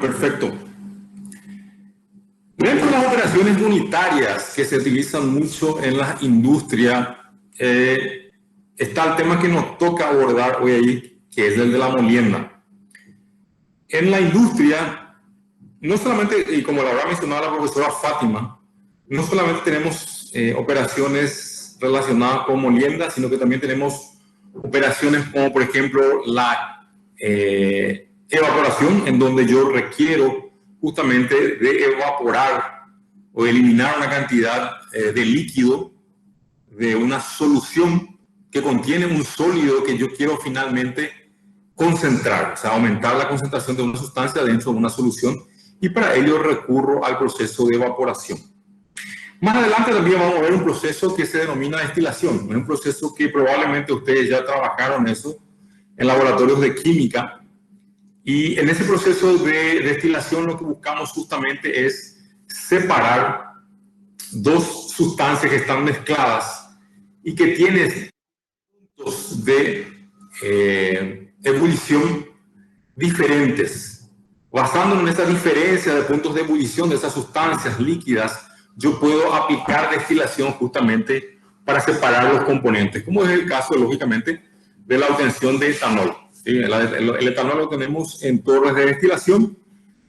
Perfecto. Dentro de las operaciones unitarias que se utilizan mucho en la industria, está el tema que nos toca abordar hoy ahí, que es el de la molienda. En la industria, no solamente, y como lo habrá mencionado la profesora Fátima, no solamente tenemos operaciones relacionadas con molienda, sino que también tenemos operaciones como, por ejemplo, la evaporación, en donde yo requiero justamente de evaporar o eliminar una cantidad de líquido de una solución que contiene un sólido que yo quiero finalmente concentrar, o sea, aumentar la concentración de una sustancia dentro de una solución, y para ello recurro al proceso de evaporación. Más adelante también vamos a ver un proceso que se denomina destilación, un proceso que probablemente ustedes ya trabajaron eso en laboratorios de química, y en ese proceso de destilación lo que buscamos justamente es separar dos sustancias que están mezcladas y que tienen puntos de ebullición diferentes. Basándonos en esa diferencia de puntos de ebullición de esas sustancias líquidas, yo puedo aplicar destilación justamente para separar los componentes, como es el caso, lógicamente, de la obtención de etanol. ¿Sí? El etanol lo tenemos en torres de destilación.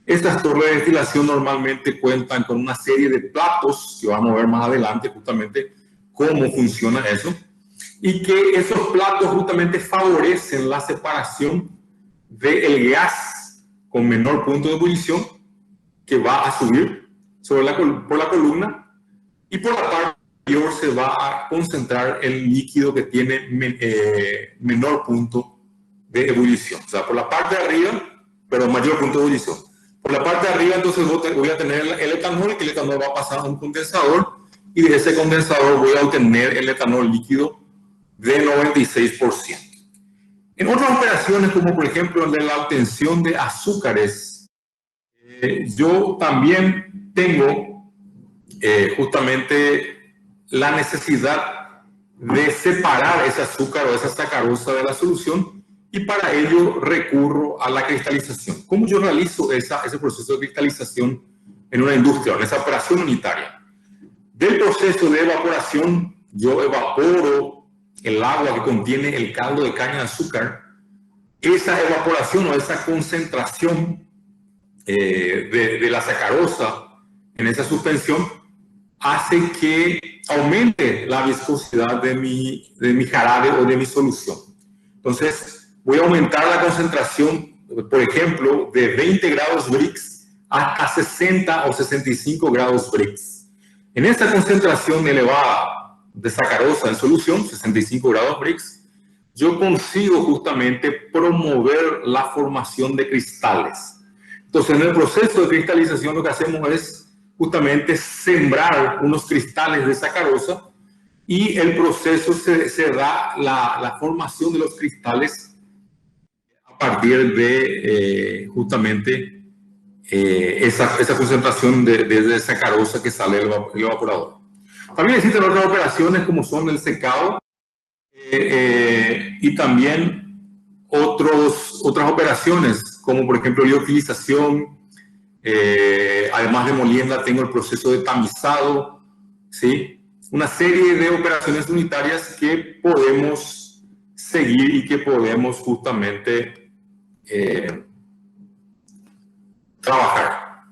Estas torres de destilación normalmente cuentan con una serie de platos, que vamos a ver más adelante justamente cómo funciona eso, y que esos platos justamente favorecen la separación del gas con menor punto de ebullición que va a subir por la columna, y por la parte inferior se va a concentrar el líquido que tiene menor punto de ebullición. O sea, por la parte de arriba, pero mayor punto de ebullición. Por la parte de arriba, entonces voy a tener el etanol, que el etanol va a pasar a un condensador, y de ese condensador voy a obtener el etanol líquido de 96%. En otras operaciones, como por ejemplo de la obtención de azúcares, yo también tengo justamente la necesidad de separar ese azúcar o esa sacarosa de la solución, y para ello recurro a la cristalización. ¿Cómo yo realizo ese proceso de cristalización en una industria, en esa operación unitaria? Del proceso de evaporación, yo evaporo el agua que contiene el caldo de caña de azúcar. Esa evaporación o esa concentración de la sacarosa en esa suspensión hace que aumente la viscosidad de mi jarabe o de mi solución. Entonces, voy a aumentar la concentración, por ejemplo, de 20 grados Brix hasta 60 o 65 grados Brix. En esta concentración elevada de sacarosa en solución, 65 grados Brix, yo consigo justamente promover la formación de cristales. Entonces, en el proceso de cristalización lo que hacemos es justamente sembrar unos cristales de sacarosa, y el proceso se da la formación de los cristales a partir de justamente esa concentración de sacarosa que sale del evaporador. También existen otras operaciones como son el secado y también otras operaciones como por ejemplo liofilización. Además de molienda tengo el proceso de tamizado, ¿sí? Una serie de operaciones unitarias que podemos seguir y que podemos justamente trabajar.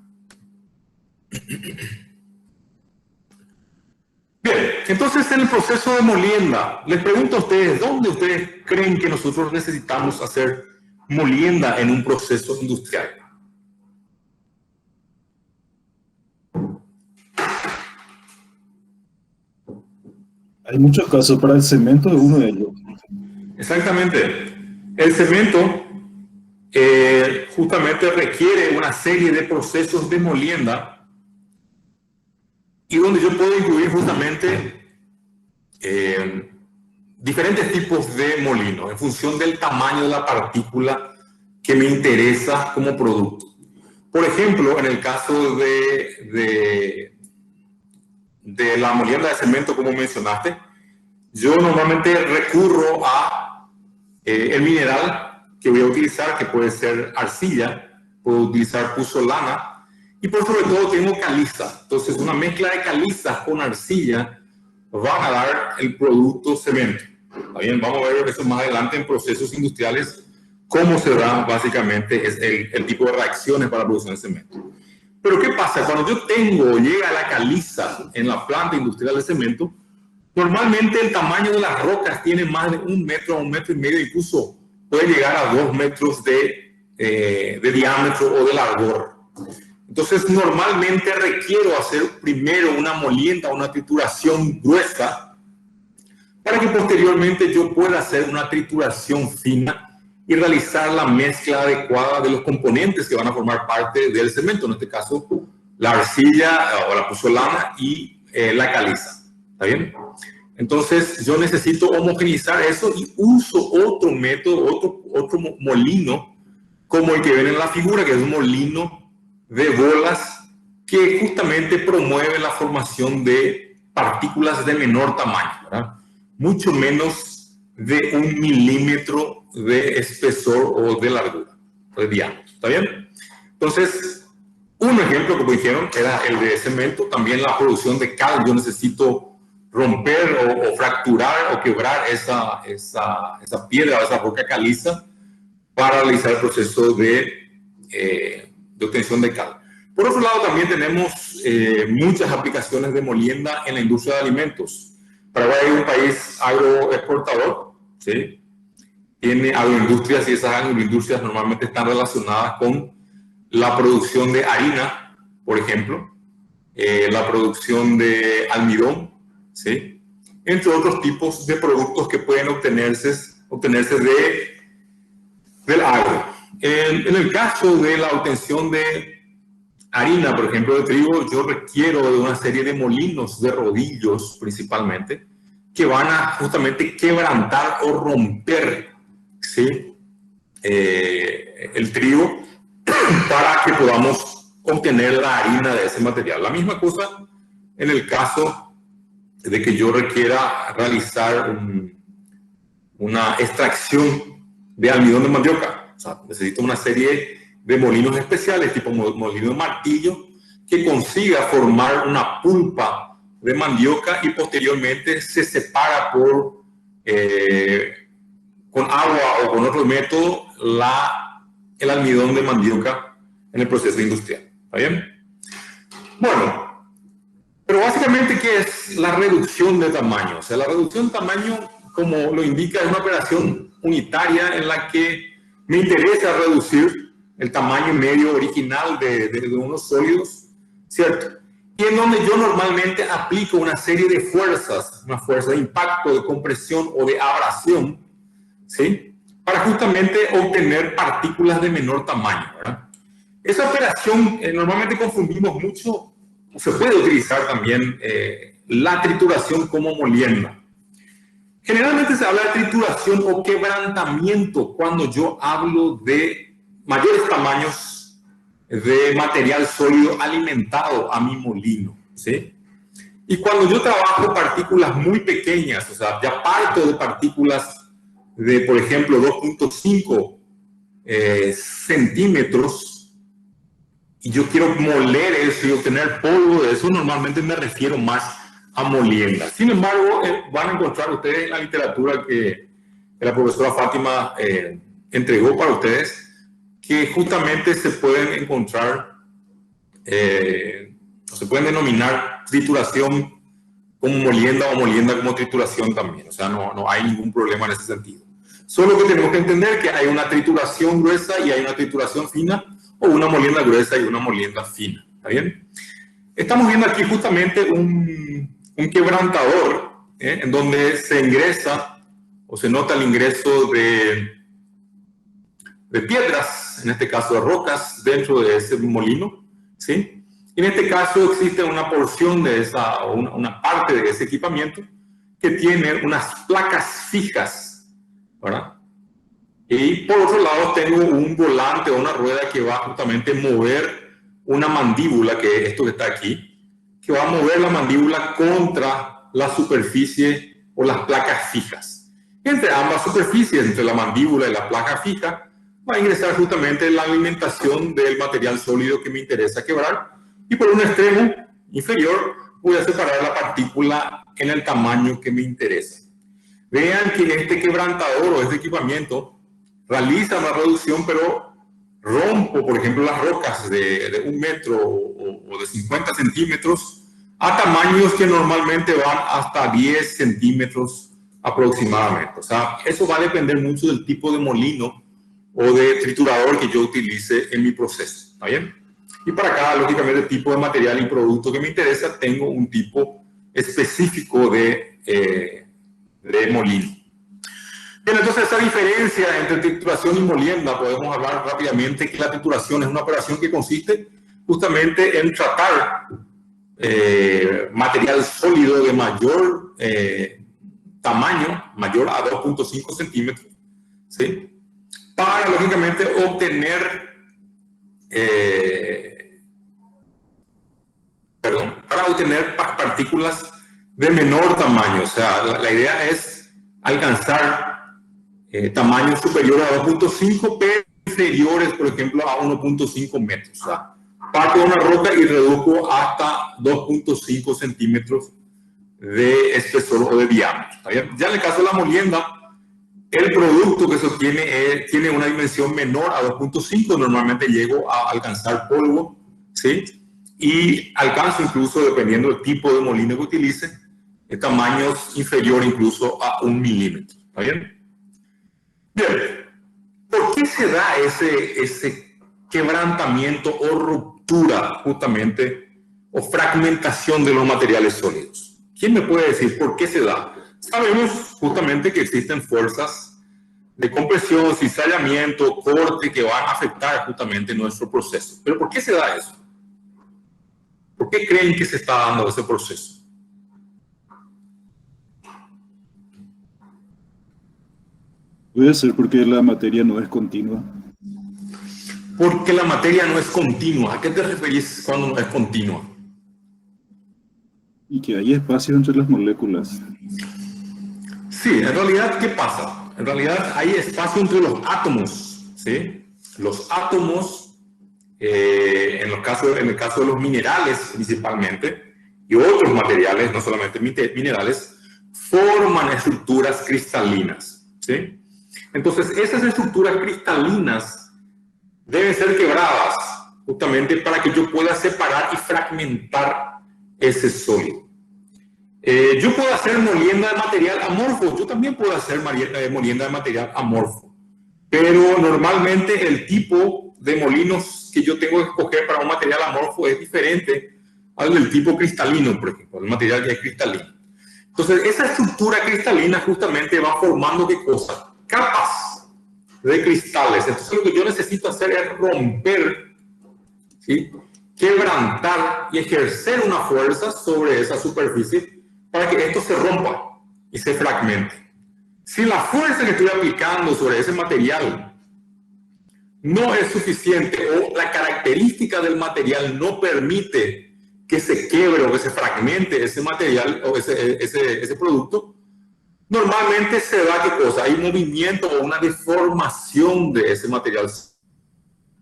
Bien, entonces en el proceso de molienda, les pregunto a ustedes, ¿dónde ustedes creen que nosotros necesitamos hacer molienda en un proceso industrial? Hay muchos casos. Para el cemento es uno de ellos. Exactamente. El cemento justamente requiere una serie de procesos de molienda, y donde yo puedo incluir justamente diferentes tipos de molino en función del tamaño de la partícula que me interesa como producto. Por ejemplo, en el caso de la molienda de cemento, como mencionaste, yo normalmente recurro a el mineral que voy a utilizar, que puede ser arcilla, puedo utilizar puzzolana y por sobre todo tengo caliza. Entonces una mezcla de caliza con arcilla van a dar el producto cemento. ¿Está bien? Vamos a ver eso más adelante en procesos industriales, cómo se da básicamente el tipo de reacciones para la producción de cemento. Pero ¿qué pasa? Cuando yo llega la caliza en la planta industrial de cemento, normalmente el tamaño de las rocas tiene más de 1 metro a 1,5 metros, incluso puede llegar a 2 metros de diámetro o de largor. Entonces, normalmente requiero hacer primero una molienda, una trituración gruesa, para que posteriormente yo pueda hacer una trituración fina y realizar la mezcla adecuada de los componentes que van a formar parte del cemento, en este caso la arcilla o la puzzolana y la caliza. ¿Está bien? Entonces yo necesito homogeneizar eso y uso otro método, otro molino, como el que ven en la figura, que es un molino de bolas que justamente promueve la formación de partículas de menor tamaño, ¿verdad? Mucho menos de 1 milímetro de espesor o de largura, o de diámetro. ¿Está bien? Entonces, un ejemplo, como dijeron, era el de cemento. También la producción de cal. Yo necesito romper o fracturar o quebrar esa piedra o esa roca caliza para realizar el proceso de obtención de cal. Por otro lado, también tenemos muchas aplicaciones de molienda en la industria de alimentos. Paraguay es un país agroexportador, ¿sí? Tiene agroindustrias y esas agroindustrias normalmente están relacionadas con la producción de harina, por ejemplo, la producción de almidón, ¿sí? Entre otros tipos de productos que pueden obtenerse del agro. En el caso de la obtención de harina, por ejemplo, de trigo, yo requiero de una serie de molinos de rodillos, principalmente, que van a justamente quebrantar o romper, ¿sí? El trigo para que podamos obtener la harina de ese material. La misma cosa en el caso de que yo requiera realizar una extracción de almidón de mandioca. O sea, necesito una serie de molinos especiales, tipo molino de martillo, que consiga formar una pulpa de mandioca y posteriormente se separa con agua o con otro método el almidón de mandioca en el proceso industrial. ¿Está bien? Bueno, pero básicamente, ¿qué es la reducción de tamaño? O sea, la reducción de tamaño, como lo indica, es una operación unitaria en la que me interesa reducir el tamaño medio original de unos sólidos, ¿cierto? Y en donde yo normalmente aplico una serie de fuerzas, una fuerza de impacto, de compresión o de abrasión, ¿sí? Para justamente obtener partículas de menor tamaño, ¿verdad? Esa operación normalmente confundimos mucho, se puede utilizar también la trituración como molienda. Generalmente se habla de trituración o quebrantamiento cuando yo hablo de mayores tamaños de material sólido alimentado a mi molino, ¿sí? Y cuando yo trabajo partículas muy pequeñas, o sea, ya parto de partículas de, por ejemplo, 2.5 centímetros, y yo quiero moler eso y obtener polvo de eso, normalmente me refiero más a molienda. Sin embargo, van a encontrar ustedes en la literatura que la profesora Fátima entregó para ustedes, que justamente se pueden encontrar, o se pueden denominar trituración como molienda o molienda como trituración también. O sea, no hay ningún problema en ese sentido. Solo que tenemos que entender que hay una trituración gruesa y hay una trituración fina, o una molienda gruesa y una molienda fina. ¿Está bien? Estamos viendo aquí justamente un quebrantador, en donde se ingresa o se nota el ingreso de piedras, en este caso de rocas, dentro de ese molino, ¿sí? Y en este caso existe una porción de una parte de ese equipamiento que tiene unas placas fijas, ¿verdad? Y por otro lado tengo un volante o una rueda que va justamente a mover una mandíbula, que es esto que está aquí, que va a mover la mandíbula contra la superficie o las placas fijas. Entre ambas superficies, entre la mandíbula y la placa fija, va a ingresar justamente la alimentación del material sólido que me interesa quebrar, y por un extremo inferior voy a separar la partícula en el tamaño que me interesa. Vean que este quebrantador o este equipamiento realiza una reducción, pero rompo, por ejemplo, las rocas de 1 metro o de 50 centímetros a tamaños que normalmente van hasta 10 centímetros aproximadamente. O sea, eso va a depender mucho del tipo de molino o de triturador que yo utilice en mi proceso. ¿Está bien? Y para cada, lógicamente, tipo de material y producto que me interesa, tengo un tipo específico de molino. Bien, entonces esa diferencia entre trituración y molienda, podemos hablar rápidamente que la trituración es una operación que consiste justamente en tratar material sólido de mayor tamaño, mayor a 2.5 centímetros, ¿sí? Para, lógicamente, obtener partículas de menor tamaño. O sea, la idea es alcanzar tamaños superiores a 2.5, pero inferiores, por ejemplo, a 1.5 metros. O sea, parto de una roca y reduzco hasta 2.5 centímetros de espesor o de diámetro. ¿Está bien? Ya en el caso de la molienda, el producto que se obtiene tiene una dimensión menor a 2.5, normalmente llego a alcanzar polvo, ¿sí? Y alcanzo incluso, dependiendo del tipo de molino que utilice, tamaños inferiores incluso a 1 milímetro. ¿Está bien? Bien, ¿por qué se da ese quebrantamiento o ruptura justamente o fragmentación de los materiales sólidos? ¿Quién me puede decir por qué se da? Sabemos justamente que existen fuerzas de compresión, cizallamiento, corte que van a afectar justamente nuestro proceso. ¿Pero por qué se da eso? ¿Por qué creen que se está dando ese proceso? Puede ser porque la materia no es continua. Porque la materia no es continua. ¿A qué te referís cuando no es continua? Y que hay espacio entre las moléculas. Sí, en realidad, ¿qué pasa? En realidad hay espacio entre los átomos, ¿sí? Los átomos, en el caso de los minerales principalmente, y otros materiales, no solamente minerales, forman estructuras cristalinas, ¿sí? Entonces, esas estructuras cristalinas deben ser quebradas justamente para que yo pueda separar y fragmentar ese sólido. Yo puedo hacer molienda de material amorfo, yo también puedo hacer molienda de material amorfo, pero normalmente el tipo de molinos que yo tengo que escoger para un material amorfo es diferente al del tipo cristalino, por ejemplo, el material que es cristalino. Entonces, esa estructura cristalina justamente va formando, ¿qué cosa? Capas de cristales. Entonces, lo que yo necesito hacer es romper, ¿sí? Quebrantar y ejercer una fuerza sobre esa superficie para que esto se rompa y se fragmente. Si la fuerza que estoy aplicando sobre ese material no es suficiente o la característica del material no permite que se quiebre o que se fragmente ese material o ese producto, normalmente se da ¿qué cosa? Hay movimiento o una deformación de ese material.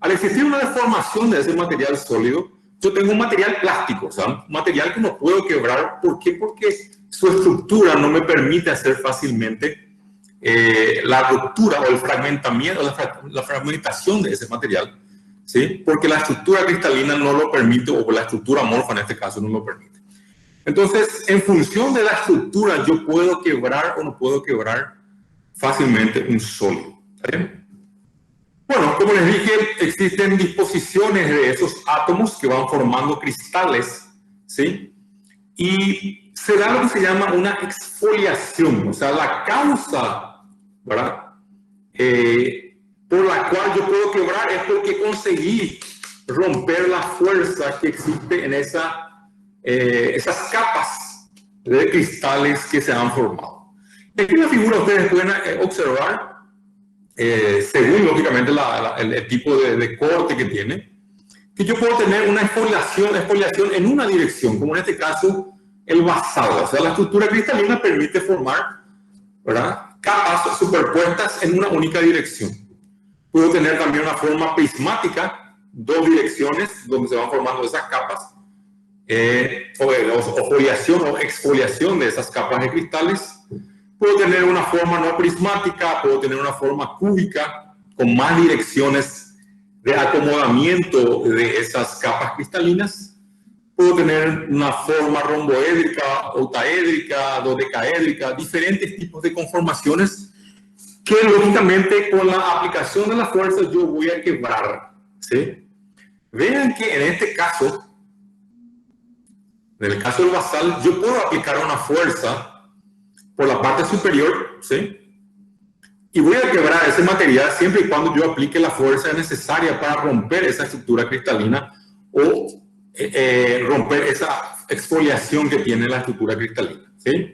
Al existir una deformación de ese material sólido, yo tengo un material plástico, o sea, un material que no puedo quebrar. ¿Por qué? Porque su estructura no me permite hacer fácilmente la ruptura o el fragmentamiento, la fragmentación de ese material, ¿sí? Porque la estructura cristalina no lo permite, o la estructura amorfa en este caso no lo permite. Entonces, en función de la estructura, yo puedo quebrar o no puedo quebrar fácilmente un sólido. ¿Está bien? Bueno, como les dije, existen disposiciones de esos átomos que van formando cristales, ¿sí? Y se da lo que se llama una exfoliación, o sea, la causa, ¿verdad? Por la cual yo puedo quebrar es porque conseguí romper la fuerza que existe en esas capas de cristales que se han formado. Aquí en la figura ustedes pueden observar, según lógicamente el tipo de corte que tiene, que yo puedo tener una exfoliación en una dirección, como en este caso el basado. O sea, la estructura cristalina permite formar, ¿verdad?, capas superpuestas en una única dirección. Puedo tener también una forma prismática, dos direcciones donde se van formando esas capas, o foliación o exfoliación de esas capas de cristales. Puedo tener una forma no prismática, puedo tener una forma cúbica con más direcciones de acomodamiento de esas capas cristalinas. Puedo tener una forma romboédrica, octaédrica, dodecaédrica, diferentes tipos de conformaciones que lógicamente con la aplicación de la fuerza yo voy a quebrar, ¿sí? Vean que en este caso, en el caso del basal, yo puedo aplicar una fuerza por la parte superior, ¿sí? Y voy a quebrar ese material siempre y cuando yo aplique la fuerza necesaria para romper esa estructura cristalina o romper esa exfoliación que tiene la estructura cristalina, ¿sí?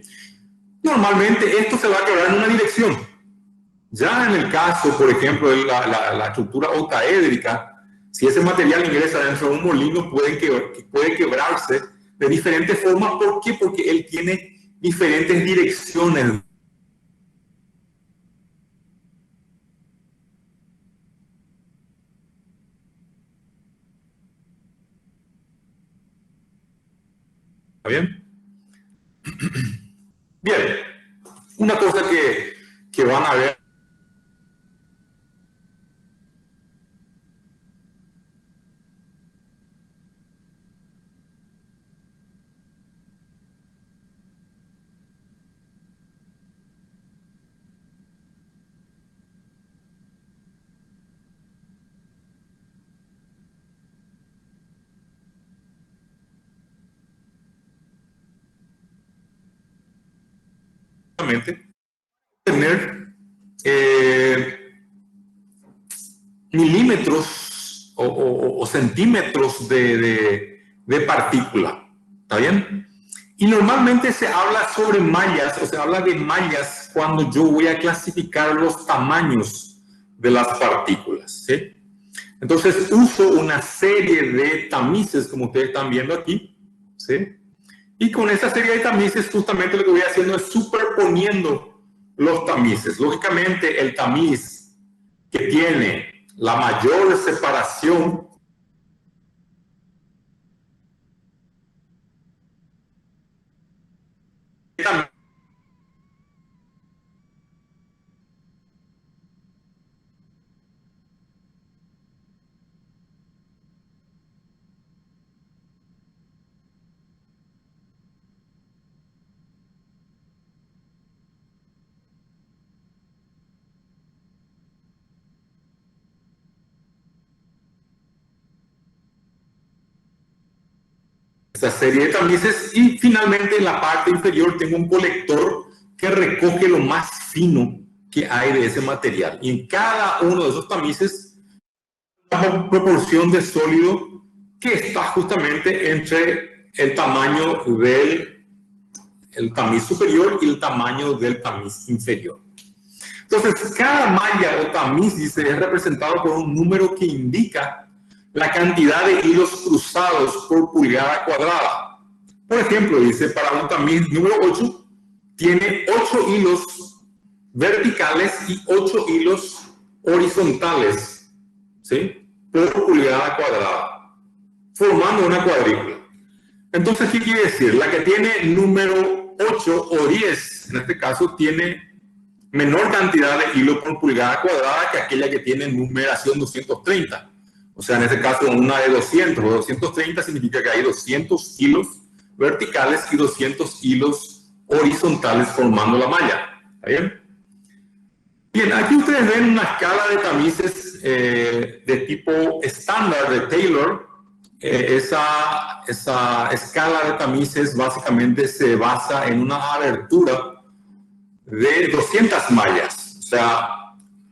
Normalmente esto se va a quebrar en una dirección. Ya en el caso, por ejemplo, de la estructura octaédrica, si ese material ingresa dentro de un molino, puede quebrarse de diferentes formas. ¿Por qué? Porque él tiene diferentes direcciones. ¿Está bien? Bien. Una cosa que van a ver. Tener milímetros o centímetros de partícula, ¿está bien? Y normalmente se habla sobre mallas, o se habla de mallas cuando yo voy a clasificar los tamaños de las partículas, ¿sí? Entonces uso una serie de tamices, como ustedes están viendo aquí, ¿sí? Y con esa serie de tamices, justamente lo que voy haciendo es superponiendo los tamices. Lógicamente, el tamiz que tiene la mayor separación esa serie de tamices, y finalmente en la parte inferior tengo un colector que recoge lo más fino que hay de ese material. Y en cada uno de esos tamices hay una proporción de sólido que está justamente entre el tamaño del tamiz superior y el tamaño del tamiz inferior. Entonces, cada malla o tamiz, dice, es representado por un número que indica la cantidad de hilos cruzados por pulgada cuadrada. Por ejemplo, dice, para un tamiz número 8, tiene 8 hilos verticales y 8 hilos horizontales, ¿sí? Por pulgada cuadrada, formando una cuadrícula. Entonces, ¿qué quiere decir? La que tiene número 8 o 10, en este caso, tiene menor cantidad de hilo por pulgada cuadrada que aquella que tiene numeración 230. O sea, en este caso, una de 200 o 230 significa que hay 200 hilos verticales y 200 hilos horizontales formando la malla. ¿Está bien? Bien, aquí ustedes ven una escala de tamices de tipo estándar de Taylor. Esa escala de tamices básicamente se basa en una abertura de 200 mallas. O sea,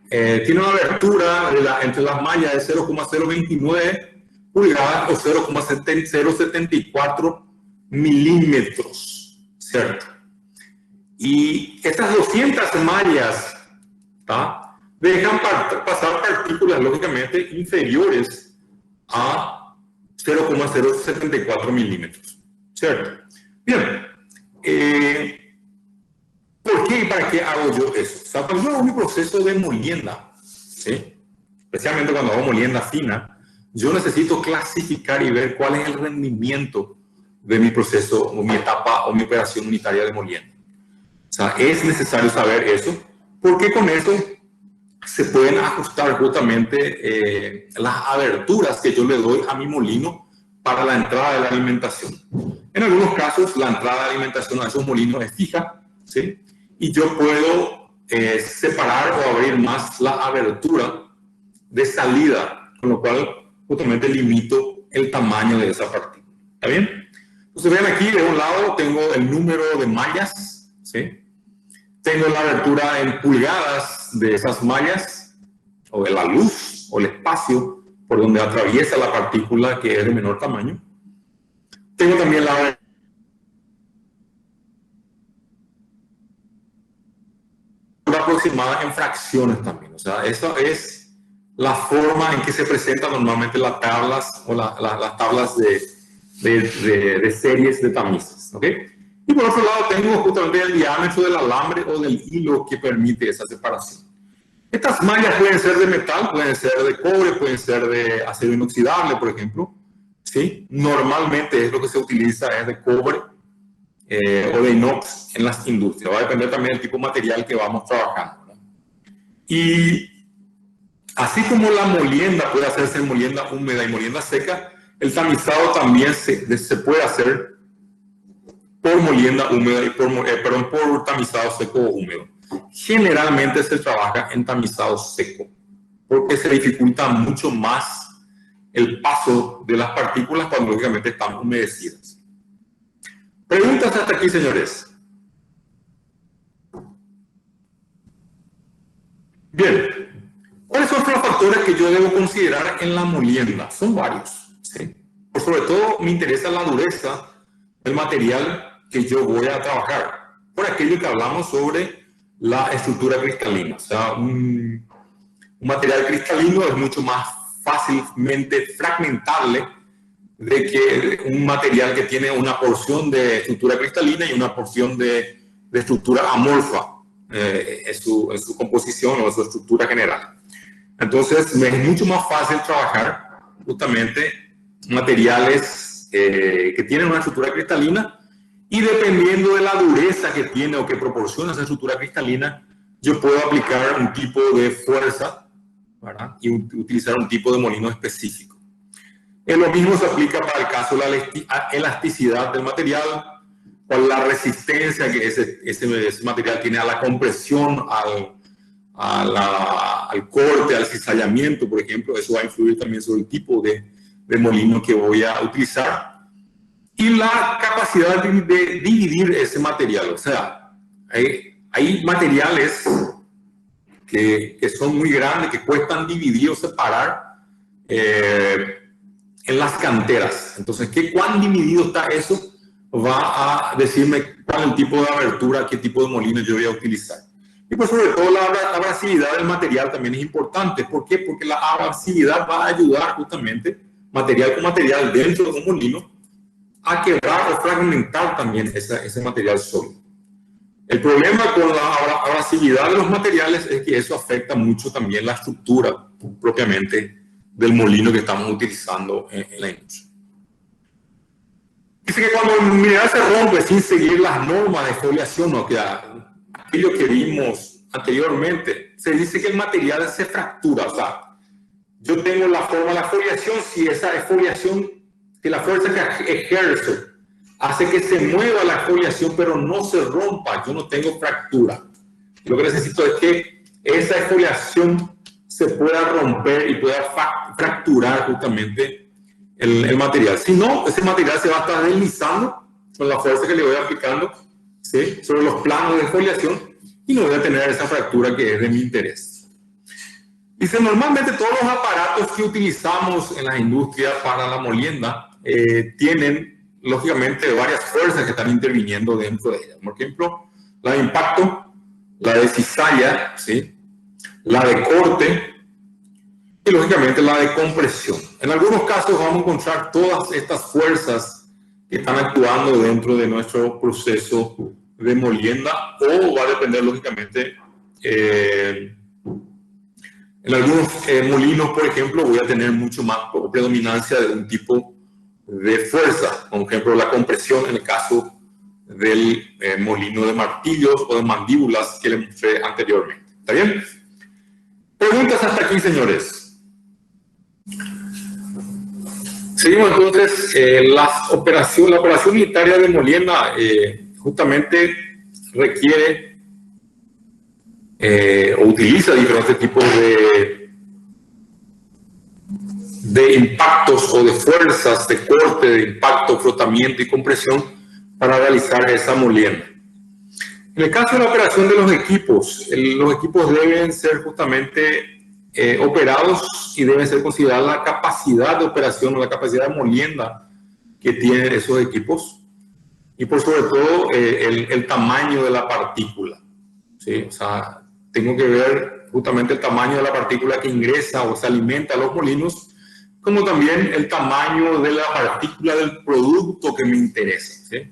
tiene una abertura entre las mallas de 0,029 pulgadas o 0,074 milímetros, ¿cierto? Y estas 200 mallas, ¿tá?, dejan pasar partículas lógicamente inferiores a 0,074 milímetros, ¿cierto? Bien, ¿por qué y para qué hago yo eso? O sea, cuando yo hago mi proceso de molienda, ¿sí?, especialmente cuando hago molienda fina, yo necesito clasificar y ver cuál es el rendimiento de mi proceso, o mi etapa, o mi operación unitaria de molienda. O sea, es necesario saber eso, porque con eso se pueden ajustar justamente las aberturas que yo le doy a mi molino para la entrada de la alimentación. En algunos casos, la entrada de alimentación a esos molinos es fija, ¿sí? Y yo puedo separar o abrir más la abertura de salida, con lo cual justamente limito el tamaño de esa partícula. ¿Está bien? Entonces, ven aquí, de un lado tengo el número de mallas, ¿sí? Tengo la abertura en pulgadas de esas mallas, o de la luz, o el espacio por donde atraviesa la partícula que es de menor tamaño. Tengo también la abertura aproximada en fracciones también. O sea, eso es la forma en que se presentan normalmente las tablas, o las tablas de series de tamices. ¿Ok? Y por otro lado tengo justamente el diámetro del alambre o del hilo que permite esa separación. Estas mallas pueden ser de metal, pueden ser de cobre, pueden ser de acero inoxidable, por ejemplo. ¿Sí? Normalmente es lo que se utiliza es de cobre o de inox en las industrias. Va a depender también del tipo de material que vamos trabajando, ¿no? Y así como la molienda puede hacerse en molienda húmeda y molienda seca, el tamizado también se puede hacer por molienda húmeda y por tamizado seco o húmedo. Generalmente se trabaja en tamizado seco porque se dificulta mucho más el paso de las partículas cuando lógicamente están humedecidas. ¿Preguntas hasta aquí, señores? Bien. ¿Cuáles son los factores que yo debo considerar en la molienda? Son varios, ¿sí? Por sobre todo me interesa la dureza del material que yo voy a trabajar. Por aquello que hablamos sobre la estructura cristalina. O sea, un material cristalino es mucho más fácilmente fragmentable de que un material que tiene una porción de estructura cristalina y una porción de estructura amorfa en su composición o en su estructura general. Entonces, me es mucho más fácil trabajar justamente materiales que tienen una estructura cristalina, y dependiendo de la dureza que tiene o que proporciona esa estructura cristalina, yo puedo aplicar un tipo de fuerza, ¿verdad? Y utilizar un tipo de molino específico. Lo mismo se aplica para el caso de la elasticidad del material, o la resistencia que ese material tiene a la compresión, al corte, al cizallamiento, por ejemplo. Eso va a influir también sobre el tipo de molino que voy a utilizar. Y la capacidad de dividir ese material. O sea, hay materiales que son muy grandes, que cuestan dividir o separar en las canteras. Entonces, ¿cuán dividido está eso? Va a decirme cuál es el tipo de abertura, qué tipo de molino yo voy a utilizar. Y pues sobre todo la abrasividad del material también es importante. ¿Por qué? Porque la abrasividad va a ayudar justamente, material con material dentro de un molino, a quebrar o fragmentar también ese material sólido. El problema con la abrasividad de los materiales es que eso afecta mucho también la estructura propiamente del molino que estamos utilizando en la industria. Dice que cuando el mineral se rompe sin seguir las normas de foliación, o que aquello que vimos anteriormente, se dice que el material se fractura. O sea, yo tengo la forma de la foliación, si esa foliación, que la fuerza que ejerce hace que se mueva la foliación, pero no se rompa, yo no tengo fractura. Lo que necesito es que esa foliación se pueda romper y pueda fracturar justamente el material. Si no, ese material se va a estar deslizando con la fuerza que le voy aplicando, ¿sí?, sobre los planos de foliación, y no voy a tener esa fractura que es de mi interés. Dice, normalmente todos los aparatos que utilizamos en la industria para la molienda tienen, lógicamente, varias fuerzas que están interviniendo dentro de ella. Por ejemplo, la de impacto, la de cizalla, ¿sí?, la de corte y, lógicamente, la de compresión. En algunos casos vamos a encontrar todas estas fuerzas que están actuando dentro de nuestro proceso de molienda, o va a depender, lógicamente, En algunos molinos, por ejemplo, voy a tener mucho más predominancia de un tipo de fuerza, por ejemplo, la compresión en el caso del molino de martillos o de mandíbulas que les mostré anteriormente. ¿Está bien? Preguntas hasta aquí, señores. Seguimos entonces. La operación unitaria de molienda justamente requiere o utiliza diferentes tipos de impactos o de fuerzas de corte, de impacto, frotamiento y compresión para realizar esa molienda. En el caso de la operación de los equipos deben ser justamente operados y deben ser considerada la capacidad de operación o la capacidad de molienda que tienen esos equipos y por sobre todo el tamaño de la partícula, ¿sí? O sea, tengo que ver justamente el tamaño de la partícula que ingresa o se alimenta a los molinos, como también el tamaño de la partícula del producto que me interesa, ¿sí?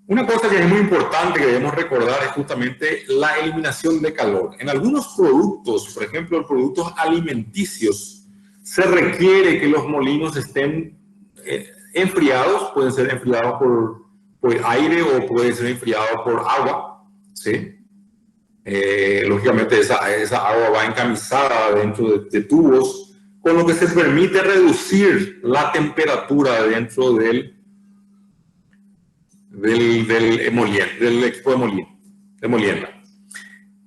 Una cosa que es muy importante que debemos recordar es justamente la eliminación de calor. En algunos productos, por ejemplo, en productos alimenticios, se requiere que los molinos estén enfriados, pueden ser enfriados por aire o pueden ser enfriados por agua, ¿sí? Lógicamente esa agua va encamisada dentro de tubos, con lo que se permite reducir la temperatura dentro del equipo de molienda.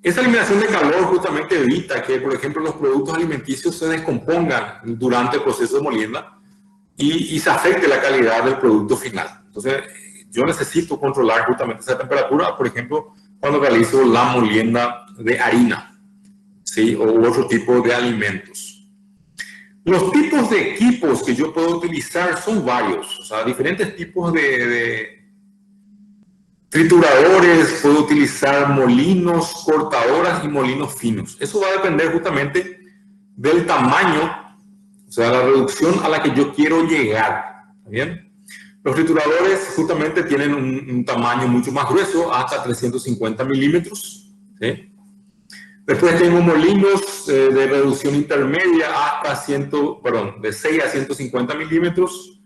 Esa eliminación de calor justamente evita que, por ejemplo, los productos alimenticios se descompongan durante el proceso de molienda y se afecte la calidad del producto final. Entonces, yo necesito controlar justamente esa temperatura, por ejemplo, cuando realizo la molienda de harina, ¿sí? O otro tipo de alimentos. Los tipos de equipos que yo puedo utilizar son varios, o sea, diferentes tipos de trituradores, puedo utilizar molinos, cortadoras y molinos finos. Eso va a depender justamente del tamaño, o sea, la reducción a la que yo quiero llegar. ¿Está bien? Los trituradores justamente tienen un tamaño mucho más grueso, hasta 350 milímetros. ¿Sí? Después tengo molinos de reducción intermedia hasta de 6 a 150 milímetros.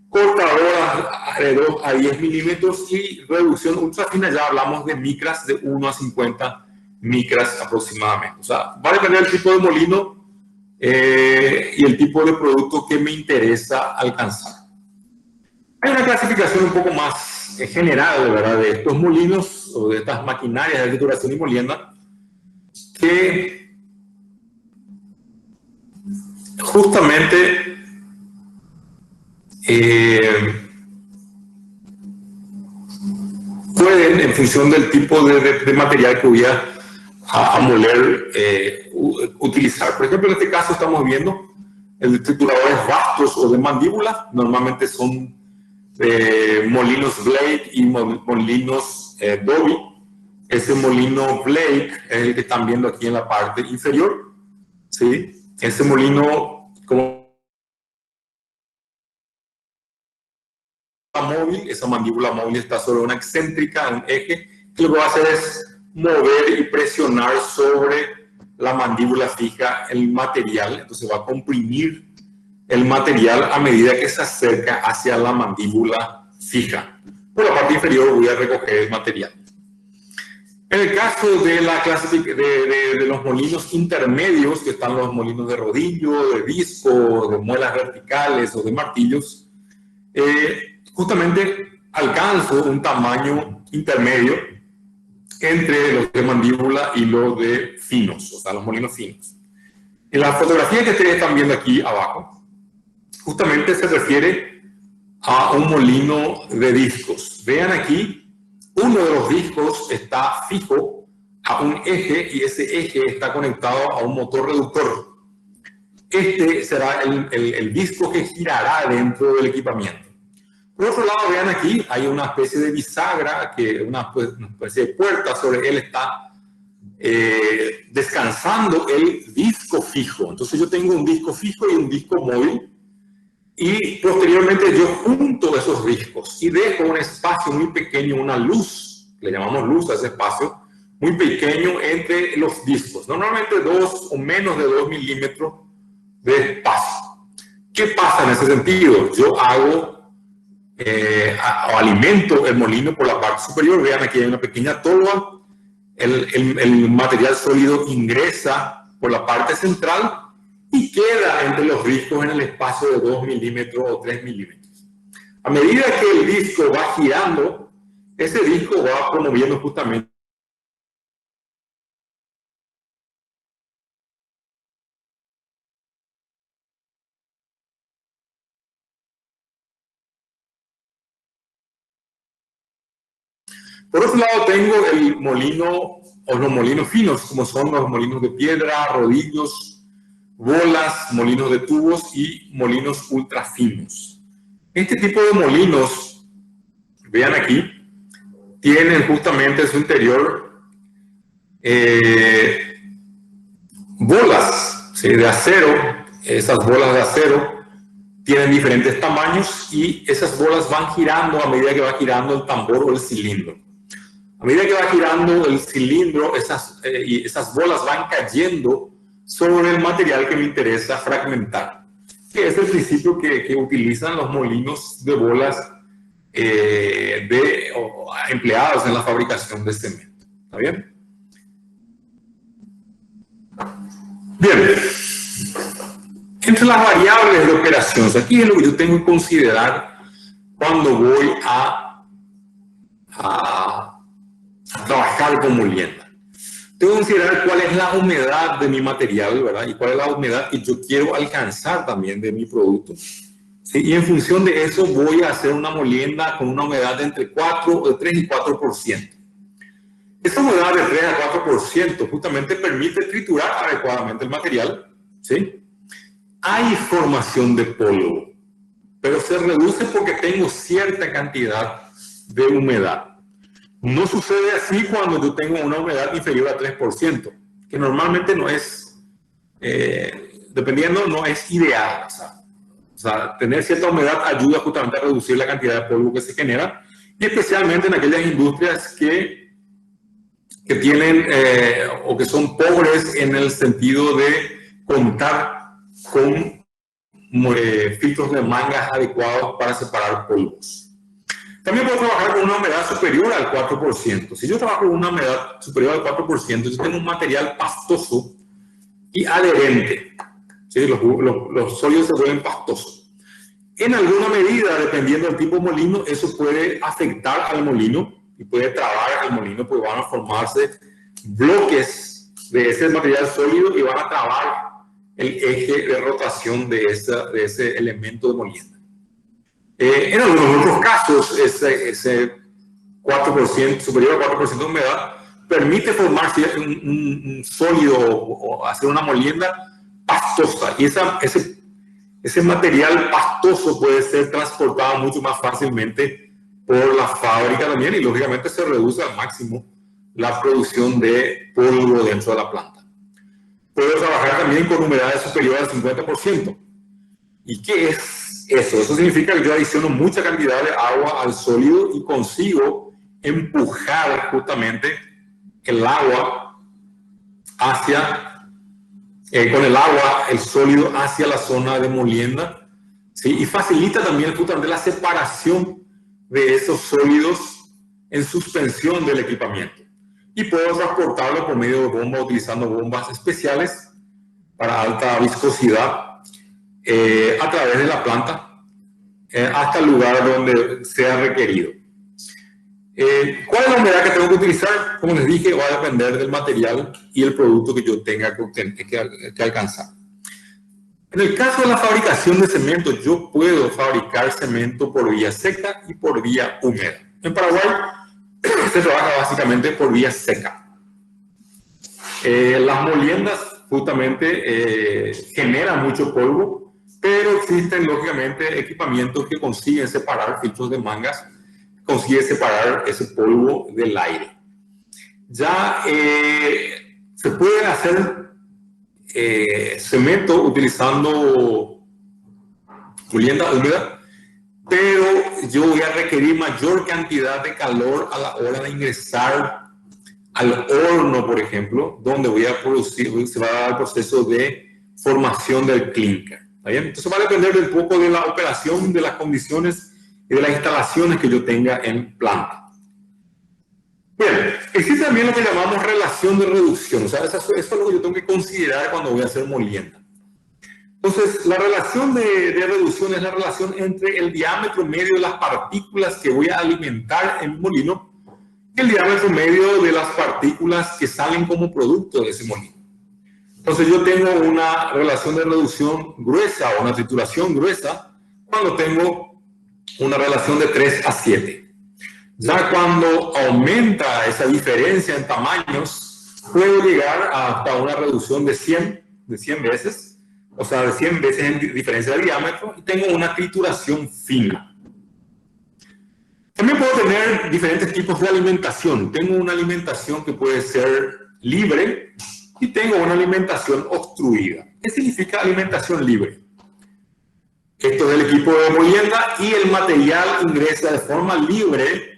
Cortadoras de 2 a 10 milímetros y reducción ultra fina, ya hablamos de micras de 1 a 50 micras aproximadamente. O sea, va a depender del tipo de molino y el tipo de producto que me interesa alcanzar. Hay una clasificación un poco más general, ¿verdad?, de estos molinos o de estas maquinarias de trituración y molienda que justamente pueden, en función del tipo de material que voy a moler, utilizar. Por ejemplo, en este caso estamos viendo el trituradores vastos o de mandíbula. Normalmente son molinos Blake y molinos Dobby. Ese molino Blake es el que están viendo aquí en la parte inferior, ¿sí? Ese molino, como móvil, esa mandíbula móvil está sobre una excéntrica, un eje, que lo que va a hacer es mover y presionar sobre la mandíbula fija el material. Entonces va a comprimir el material a medida que se acerca hacia la mandíbula fija. Por la parte inferior voy a recoger el material. En el caso de la de los molinos intermedios, que están los molinos de rodillo, de disco, de muelas verticales o de martillos, justamente alcanzo un tamaño intermedio entre los de mandíbula y los de finos, o sea, los molinos finos. En la fotografía que ustedes están viendo aquí abajo, justamente se refiere a un molino de discos. Vean aquí, uno de los discos está fijo a un eje y ese eje está conectado a un motor reductor. Este será el disco que girará dentro del equipamiento. Por otro lado, vean aquí, hay una especie de bisagra, una especie de puerta, sobre él está descansando el disco fijo. Entonces yo tengo un disco fijo y un disco móvil, y posteriormente yo junto esos discos y dejo un espacio muy pequeño, una luz, le llamamos luz a ese espacio, muy pequeño entre los discos, normalmente 2 o menos de 2 milímetros de espacio. ¿Qué pasa en ese sentido? Yo hago o alimento el molino por la parte superior. Vean, aquí hay una pequeña tolva. El material sólido ingresa por la parte central y queda entre los discos en el espacio de 2 milímetros o 3 milímetros. A medida que el disco va girando, ese disco va promoviendo justamente Por otro lado tengo el molino o los molinos finos, como son los molinos de piedra, rodillos, bolas, molinos de tubos y molinos ultra finos. Este tipo de molinos, vean aquí, tienen justamente en su interior bolas, ¿sí?, de acero. Esas bolas de acero tienen diferentes tamaños y esas bolas van girando a medida que va girando el tambor o el cilindro. A medida que va girando el cilindro, esas bolas van cayendo sobre el material que me interesa fragmentar, que es el principio que utilizan los molinos de bolas empleados en la fabricación de cemento. ¿Está bien? Bien. Entre las variables de operación, aquí es lo que yo tengo que considerar cuando voy a trabajar con molienda. Tengo que considerar cuál es la humedad de mi material, ¿verdad? Y cuál es la humedad que yo quiero alcanzar también de mi producto. ¿Sí? Y en función de eso voy a hacer una molienda con una humedad de entre 3 y 4%. Esa humedad de 3 a 4% justamente permite triturar adecuadamente el material, ¿sí? Hay formación de polvo, pero se reduce porque tengo cierta cantidad de humedad. No sucede así cuando yo tengo una humedad inferior a 3%, que normalmente no es, dependiendo, no es ideal. O sea, tener cierta humedad ayuda justamente a reducir la cantidad de polvo que se genera, y especialmente en aquellas industrias que tienen o que son pobres en el sentido de contar con filtros de mangas adecuados para separar polvos. También puedo trabajar con una humedad superior al 4%. Si yo trabajo con una humedad superior al 4%, yo tengo un material pastoso y adherente. ¿Sí? Los sólidos se vuelven pastosos. En alguna medida, dependiendo del tipo de molino, eso puede afectar al molino y puede trabar al molino, porque van a formarse bloques de ese material sólido y van a trabar el eje de rotación de ese elemento de molienda. En algunos otros casos, ese 4%, superior al 4% de humedad, permite formar un sólido o hacer una molienda pastosa. Y ese material pastoso puede ser transportado mucho más fácilmente por la fábrica también, y lógicamente se reduce al máximo la producción de polvo dentro de la planta. Puedo trabajar también con humedades superiores al 50%. ¿Y qué es eso? Eso significa que yo adiciono mucha cantidad de agua al sólido y consigo empujar justamente el agua con el agua, el sólido hacia la zona de molienda, ¿sí? Y facilita también justamente la separación de esos sólidos en suspensión del equipamiento. Y puedo transportarlo por medio de bombas, utilizando bombas especiales para alta viscosidad a través de la planta hasta el lugar donde sea requerido. ¿Cuál es la humedad que tengo que utilizar? Como les dije, va a depender del material y el producto que yo tenga que alcanzar. En el caso de la fabricación de cemento, yo puedo fabricar cemento por vía seca y por vía húmeda. En Paraguay se trabaja básicamente por vía seca. Las moliendas justamente generan mucho polvo, pero existen lógicamente equipamientos que consiguen separar, filtros de mangas, consiguen separar ese polvo del aire. Ya se puede hacer cemento utilizando molienda húmeda, pero yo voy a requerir mayor cantidad de calor a la hora de ingresar al horno, por ejemplo, donde voy a producir, se va a dar el proceso de formación del clinker. ¿Está bien? Entonces va a depender un poco de la operación, de las condiciones y de las instalaciones que yo tenga en planta. Bien, existe también lo que llamamos relación de reducción. O sea, eso es lo que yo tengo que considerar cuando voy a hacer molienda. Entonces, la relación de reducción es la relación entre el diámetro medio de las partículas que voy a alimentar en mi molino y el diámetro medio de las partículas que salen como producto de ese molino. Entonces, yo tengo una relación de reducción gruesa o una trituración gruesa cuando tengo una relación de 3 a 7. Ya cuando aumenta esa diferencia en tamaños, puedo llegar hasta una reducción de 100 veces, o sea, de 100 veces en diferencia de diámetro, y tengo una trituración fina. También puedo tener diferentes tipos de alimentación. Tengo una alimentación que puede ser libre y tengo una alimentación obstruida. ¿Qué significa alimentación libre? Esto es el equipo de molienda y el material ingresa de forma libre,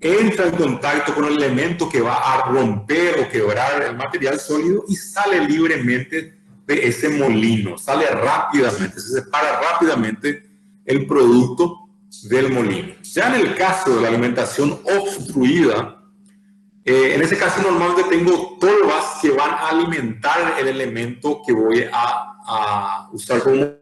entra en contacto con el elemento que va a romper o quebrar el material sólido y sale libremente de ese molino, sale rápidamente, se separa rápidamente el producto del molino. Ya en el caso de la alimentación obstruida, en ese caso normalmente tengo tolvas que van a alimentar el elemento que voy a usar como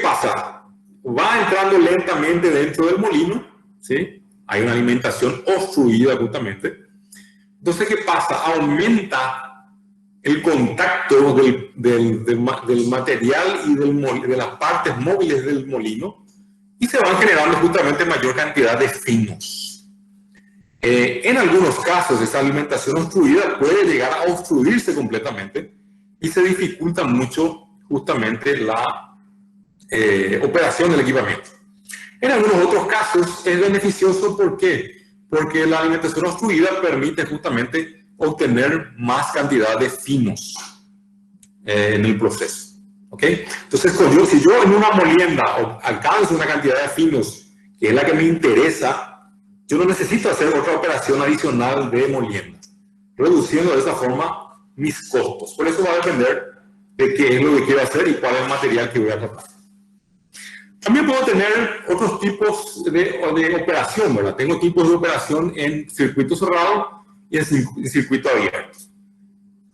pasa, va entrando lentamente dentro del molino, ¿sí? Hay una alimentación obstruida justamente. Entonces, ¿qué pasa? Aumenta el contacto del material y de las partes móviles del molino y se van generando justamente mayor cantidad de finos. En algunos casos, esa alimentación obstruida puede llegar a obstruirse completamente y se dificulta mucho justamente la operación del equipamiento. En algunos otros casos es beneficioso, ¿por qué? Porque la alimentación obstruida permite justamente obtener más cantidad de finos en el proceso. ¿Ok? Entonces, si yo en una molienda alcanzo una cantidad de finos que es la que me interesa, yo no necesito hacer otra operación adicional de molienda, reduciendo de esa forma mis costos. Por eso va a depender de qué es lo que quiero hacer y cuál es el material que voy a tratar. También puedo tener otros tipos de operación, ¿verdad? Tengo tipos de operación en circuito cerrado y en circuito abierto.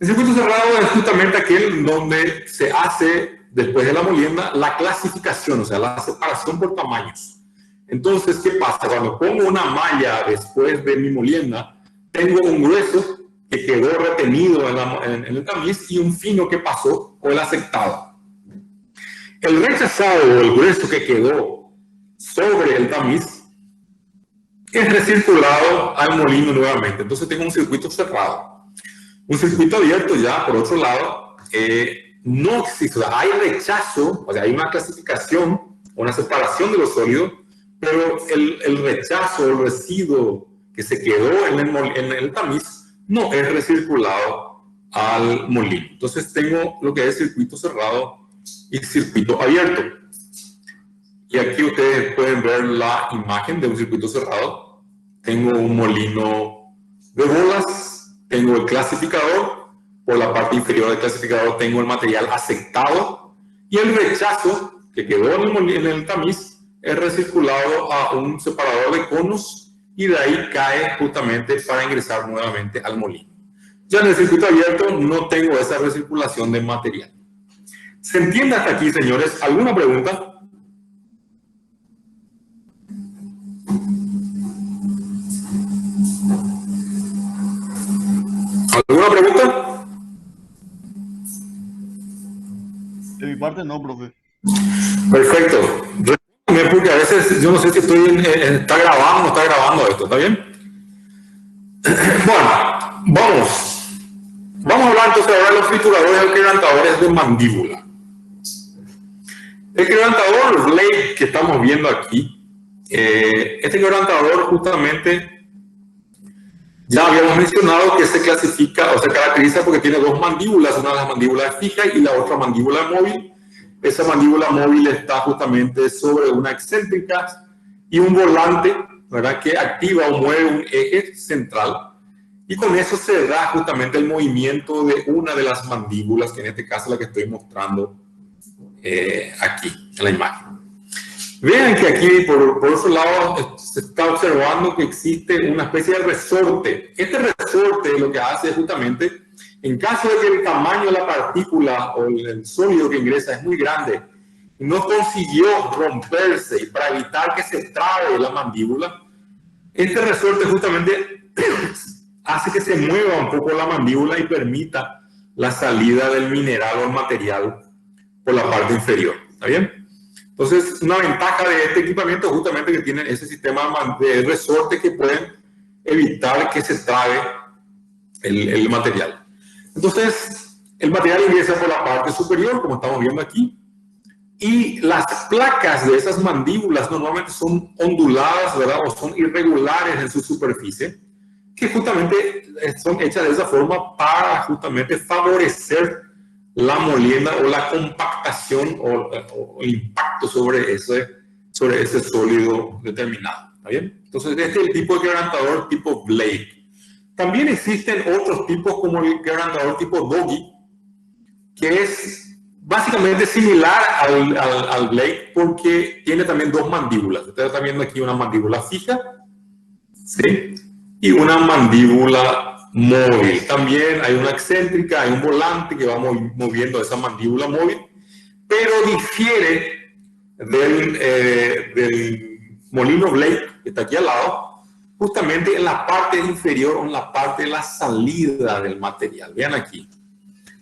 El circuito cerrado es justamente aquel donde se hace, después de la molienda, la clasificación, o sea, la separación por tamaños. Entonces, ¿qué pasa? Cuando pongo una malla después de mi molienda, tengo un grueso que quedó retenido en el tamiz y un fino que pasó o el aceptado. El rechazado o el grueso que quedó sobre el tamiz es recirculado al molino nuevamente. Entonces tengo un circuito cerrado. Un circuito abierto ya, por otro lado, no existe. Hay rechazo, o sea, hay una clasificación, una separación de los sólidos, pero el rechazo, el residuo que se quedó en el tamiz no es recirculado al molino. Entonces tengo lo que es circuito cerrado y circuito abierto. Y aquí ustedes pueden ver la imagen de un circuito cerrado. Tengo un molino de bolas, tengo el clasificador, por la parte inferior del clasificador tengo el material aceptado y el rechazo que quedó en el tamiz es recirculado a un separador de conos y de ahí cae justamente para ingresar nuevamente al molino. Ya en el circuito abierto no tengo esa recirculación de material. ¿Se entiende hasta aquí, señores? ¿Alguna pregunta? ¿Alguna pregunta? De mi parte no, profe. Perfecto. Respóndeme porque a veces yo no sé si está grabando o no está grabando esto, ¿está bien? Bueno, vamos a hablar entonces ahora de los trituradores o quebrantadores de mandíbula. El quebrantador Blade que estamos viendo aquí, este quebrantador justamente Ya habíamos mencionado que se clasifica o se caracteriza porque tiene dos mandíbulas, una de las mandíbulas fija y la otra mandíbula móvil. Esa mandíbula móvil está justamente sobre una excéntrica y un volante, ¿verdad?, que activa o mueve un eje central. Y con eso se da justamente el movimiento de una de las mandíbulas, que en este caso es la que estoy mostrando aquí en la imagen. Vean que aquí, por otro lado, se está observando que existe una especie de resorte. Este resorte lo que hace es justamente, en caso de que el tamaño de la partícula o el sólido que ingresa es muy grande y no consiguió romperse, y para evitar que se trabe la mandíbula, este resorte justamente hace que se mueva un poco la mandíbula y permita la salida del mineral o el material por la parte inferior. ¿Está bien? Entonces, una ventaja de este equipamiento es justamente que tienen ese sistema de resorte que pueden evitar que se trabe el material. Entonces, el material ingresa por la parte superior, como estamos viendo aquí, y las placas de esas mandíbulas normalmente son onduladas, ¿verdad?, o son irregulares en su superficie, que justamente son hechas de esa forma para justamente favorecer la molienda o la compactación o el impacto sobre ese sólido determinado. ¿Está bien? Entonces, este es el tipo de quebrantador tipo Blake. También existen otros tipos como el quebrantador tipo Doggy, que es básicamente similar al Blake porque tiene también dos mandíbulas. Ustedes están viendo aquí una mandíbula fija, ¿sí?, y una mandíbula móvil. También hay una excéntrica, hay un volante que va moviendo esa mandíbula móvil, pero difiere del molino Blake, que está aquí al lado, justamente en la parte inferior o en la parte de la salida del material. Vean aquí.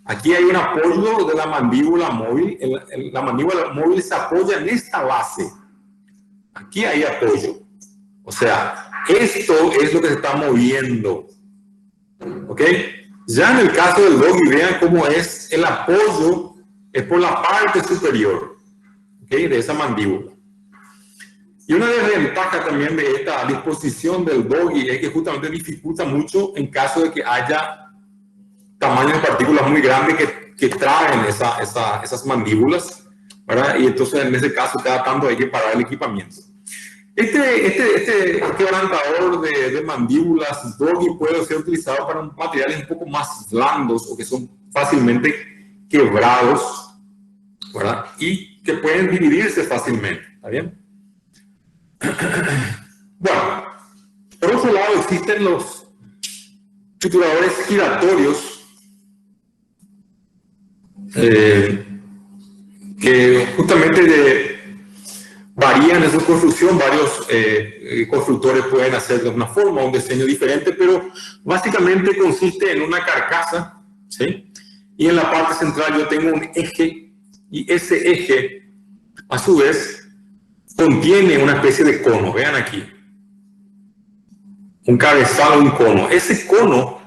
Aquí hay un apoyo de la mandíbula móvil. La mandíbula móvil se apoya en esta base. Aquí hay apoyo. O sea, esto es lo que se está moviendo. ¿Ok? Ya en el caso del Doggy, vean cómo es el apoyo, es por la parte superior, ¿ok?, de esa mandíbula. Y una desventaja también de esta disposición del Doggy es que justamente dificulta mucho en caso de que haya tamaños de partículas muy grandes que traen esas mandíbulas, ¿verdad? Y entonces en ese caso cada tanto hay que parar el equipamiento. Este quebrantador de mandíbulas Doggy puede ser utilizado para materiales un poco más blandos o que son fácilmente quebrados, ¿verdad?, y que pueden dividirse fácilmente. ¿Está bien? Bueno, por otro lado existen los trituradores giratorios que justamente varían en su construcción. Varios constructores pueden hacer de una forma, un diseño diferente, pero básicamente consiste en una carcasa, ¿sí?, y en la parte central yo tengo un eje, y ese eje a su vez contiene una especie de cono. Vean aquí, un cabezal o un cono. Ese cono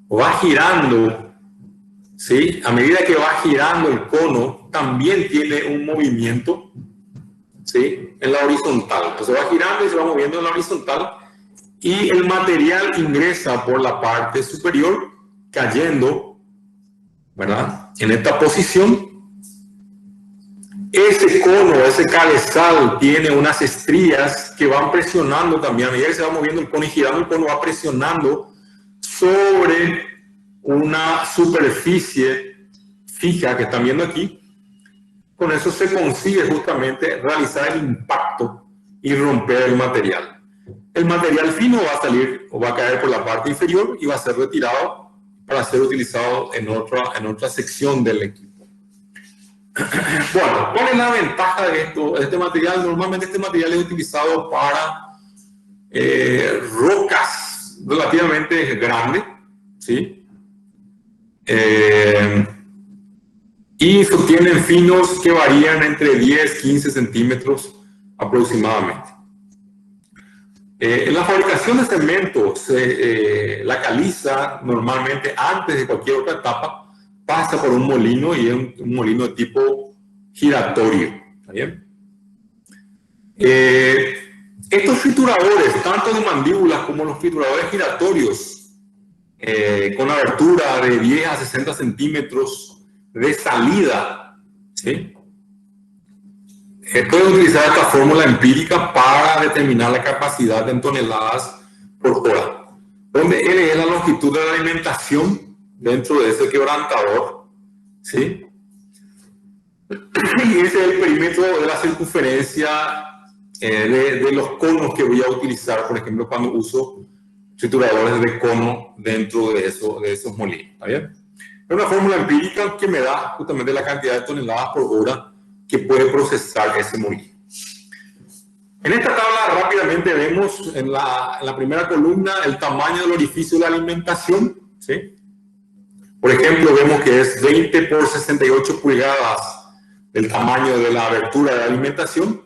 va girando, ¿sí? A medida que va girando el cono, también tiene un movimiento, ¿sí?, en la horizontal. Entonces va girando y se va moviendo en la horizontal, y el material ingresa por la parte superior, cayendo, ¿verdad?, en esta posición. Ese cono, ese cabezal tiene unas estrías que van presionando también. A medida que se va moviendo el cono y girando, el cono va presionando sobre una superficie fija que están viendo aquí. Con eso se consigue justamente realizar el impacto y romper el material. El material fino va a salir o va a caer por la parte inferior y va a ser retirado para ser utilizado en otra sección del equipo. Bueno, ¿cuál es la ventaja de este material? Normalmente este material es utilizado para rocas relativamente grandes, ¿sí? Y tienen finos que varían entre 10 y 15 centímetros aproximadamente. En la fabricación de cemento, la caliza normalmente antes de cualquier otra etapa pasa por un molino, y es un molino de tipo giratorio. ¿Está bien? Estos trituradores, tanto de mandíbulas como los trituradores giratorios, con abertura de 10 a 60 centímetros de salida, ¿sí? Puedo utilizar esta fórmula empírica para determinar la capacidad en toneladas por hora, donde L es la longitud de la alimentación dentro de ese quebrantador, ¿sí? Y ese es el perímetro de la circunferencia de los conos que voy a utilizar, por ejemplo, cuando uso trituradores de cono dentro de esos molinos. ¿Está bien? Es una fórmula empírica que me da justamente la cantidad de toneladas por hora que puede procesar ese molino. En esta tabla rápidamente vemos en la primera columna el tamaño del orificio de la alimentación, ¿sí? Por ejemplo, vemos que es 20 por 68 pulgadas el tamaño de la abertura de la alimentación.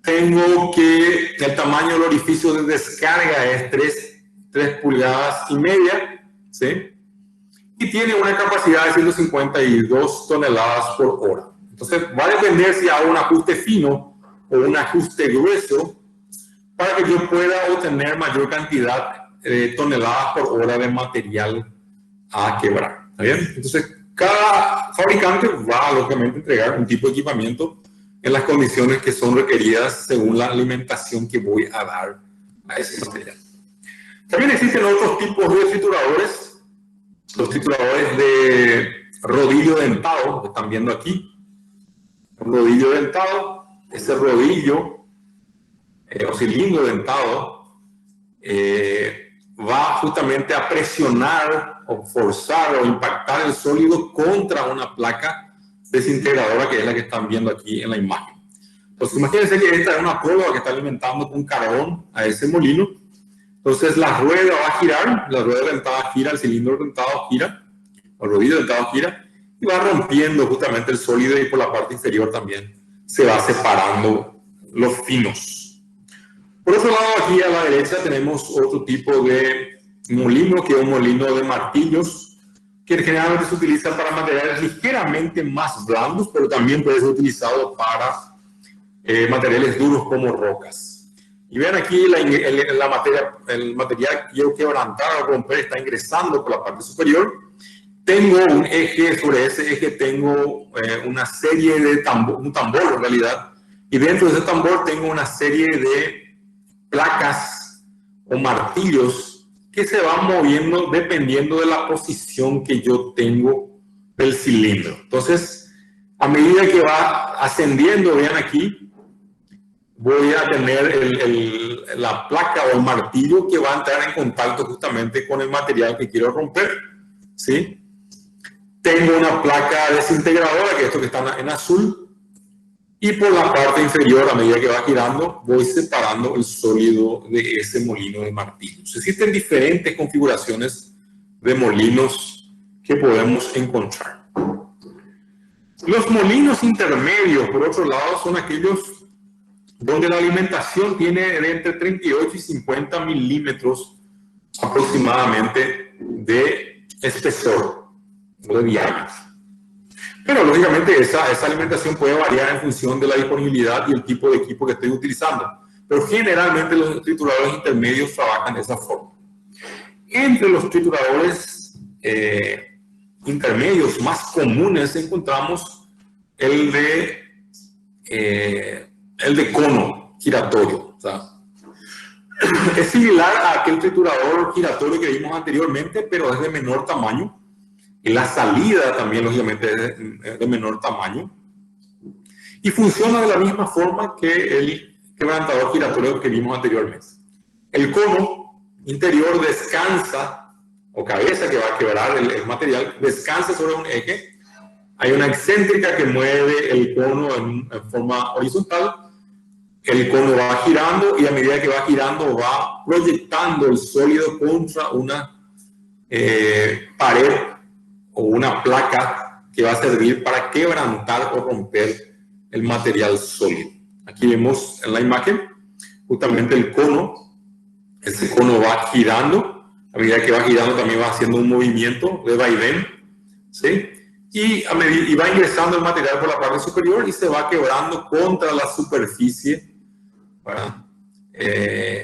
Tengo que el tamaño del orificio de descarga es 3 pulgadas y media, ¿sí? Y tiene una capacidad de 152 toneladas por hora. Entonces, va a depender si hago un ajuste fino o un ajuste grueso para que yo pueda obtener mayor cantidad de toneladas por hora de material a quebrar. ¿Está bien? Entonces, cada fabricante va, lógicamente, a entregar un tipo de equipamiento en las condiciones que son requeridas según la alimentación que voy a dar a ese material. También existen otros tipos de trituradores, los trituradores de rodillo dentado, que están viendo aquí. Un rodillo dentado, ese rodillo o cilindro dentado va justamente a presionar o forzar o impactar el sólido contra una placa desintegradora, que es la que están viendo aquí en la imagen. Entonces, imagínense que esta es una prueba que está alimentando con carbón a ese molino. Entonces, la rueda va a girar, la rueda dentada gira, el cilindro dentado gira, el rodillo dentado gira, y va rompiendo justamente el sólido, y por la parte inferior también se va separando los finos. Por otro lado, aquí a la derecha tenemos otro tipo de molino, que es un molino de martillos, que generalmente se utiliza para materiales ligeramente más blandos, pero también puede ser utilizado para materiales duros como rocas. Y vean aquí el material que quiero quebrantar o romper está ingresando por la parte superior. Tengo un eje, sobre ese eje tengo una serie de un tambor en realidad, y dentro de ese tambor tengo una serie de placas o martillos que se van moviendo dependiendo de la posición que yo tengo del cilindro. Entonces, a medida que va ascendiendo, vean aquí, voy a tener la placa o el martillo que va a entrar en contacto justamente con el material que quiero romper, ¿sí? Tengo una placa desintegradora, que es esto que está en azul, y por la parte inferior, a medida que va girando, voy separando el sólido de ese molino de martillos. Existen diferentes configuraciones de molinos que podemos encontrar. Los molinos intermedios, por otro lado, son aquellos donde la alimentación tiene de entre 38 y 50 milímetros aproximadamente de espesor o de diámetro. Pero lógicamente esa alimentación puede variar en función de la disponibilidad y el tipo de equipo que estoy utilizando. Pero generalmente los trituradores intermedios trabajan de esa forma. Entre los trituradores intermedios más comunes encontramos el de cono giratorio. O sea, es similar a aquel triturador giratorio que vimos anteriormente, pero es de menor tamaño. Y la salida también, lógicamente, es de menor tamaño. Y funciona de la misma forma que el quebrantador giratorio que vimos anteriormente. El cono interior descansa, o cabeza que va a quebrar el material, descansa sobre un eje. Hay una excéntrica que mueve el cono en forma horizontal. El cono va girando, y a medida que va girando va proyectando el sólido contra una pared o una placa que va a servir para quebrantar o romper el material sólido. Aquí vemos en la imagen justamente el cono. Ese cono va girando. A medida que va girando también va haciendo un movimiento de vaivén, ¿sí? Y va ingresando el material por la parte superior y se va quebrando contra la superficie, ¿verdad?